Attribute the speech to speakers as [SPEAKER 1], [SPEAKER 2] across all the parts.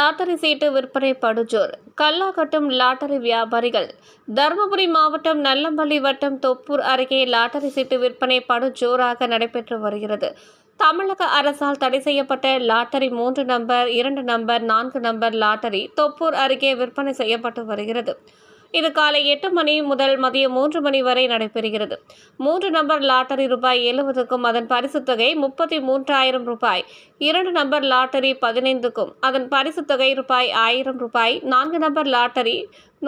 [SPEAKER 1] Lottery சீட்டு விற்பனை படுஜோர். கல்லா கட்டும் லாட்டரி வியாபாரிகள். தருமபுரி மாவட்டம் நல்லம்பள்ளி வட்டம் தொப்பூர் அருகே லாட்டரி சீட்டு விற்பனை படுஜோராக நடைபெற்று வருகிறது. தமிழக அரசால் தடை செய்யப்பட்ட lottery 3 number, 2 number, 4 number lottery Thoppur அருகே விற்பனை செய்யப்பட்டு வருகிறது. இது காலை 8 மணி முதல் மதியம் 3 மணி வரை நடைபெறுகிறது. 3 நம்பர் லாட்டரி ரூபாய் 70க்கும் அதன் பரிசுத் தொகை 33,000 2 நம்பர் லாட்டரி 15க்கும் அதன் பரிசுத் தொகை ரூபாய் 1,000 4 நம்பர் லாட்டரி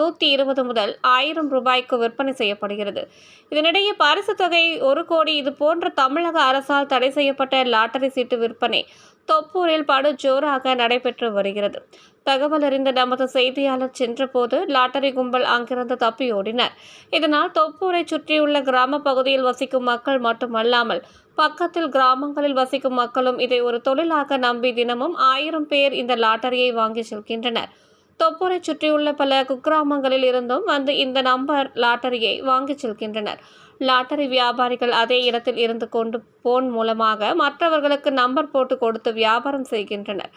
[SPEAKER 1] 120 முதல் 1,000 ரூபாய்க்கு விற்பனை செய்யப்படுகிறது. இதனிடையே பரிசுத் தொகை 1 கோடி இதுபோன்ற தமிழக அரசால் தடை செய்யப்பட்ட லாட்டரி சீட்டு விற்பனை தொப்பூரில் படுஜோராக நடைபெற்று வருகிறது. தகவல் அறிந்த நமது செய்தியாளர் சென்றபோது லாட்டரி கும்பல் அங்கிருந்து தப்பியோடினர். இதனால் தொப்பூரை சுற்றியுள்ள கிராம பகுதியில் வசிக்கும் மக்கள் மட்டுமல்லாமல் பக்கத்தில் கிராமங்களில் வசிக்கும் மக்களும் இதை ஒரு தொழிலாக நம்பி தினமும் 1000 பேர் இந்த லாட்டரியை வாங்கி செல்கின்றனர். தொப்பூரை சுற்றியுள்ள பல குக்கிராமங்களில் இருந்தும் வந்து இந்த நம்பர் லாட்டரியை வாங்கி செல்கின்றனர். லாட்டரி வியாபாரிகள் அதே இடத்தில் இருந்து கொண்டு போன் மூலமாக மற்றவர்களுக்கு நம்பர் போட்டு கொடுத்து வியாபாரம் செய்கின்றனர்.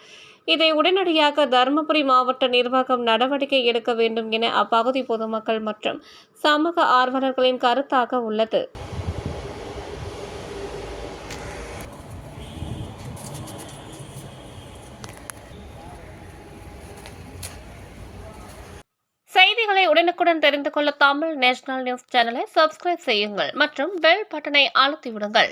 [SPEAKER 1] இதை உடனடியாக தருமபுரி மாவட்ட நிர்வாகம் நடவடிக்கை எடுக்க வேண்டும் என அப்பகுதி பொதுமக்கள் மற்றும் சமூக ஆர்வலர்களின் கருத்தாக உள்ளது. செய்திகளை உடனுக்குடன் தெரிந்து கொள்ள தமிழ் நேஷனல் நியூஸ் சேனலை சப்ஸ்கிரைப் செய்யுங்கள் மற்றும் பெல் பட்டனை அழுத்தி விடுங்கள்.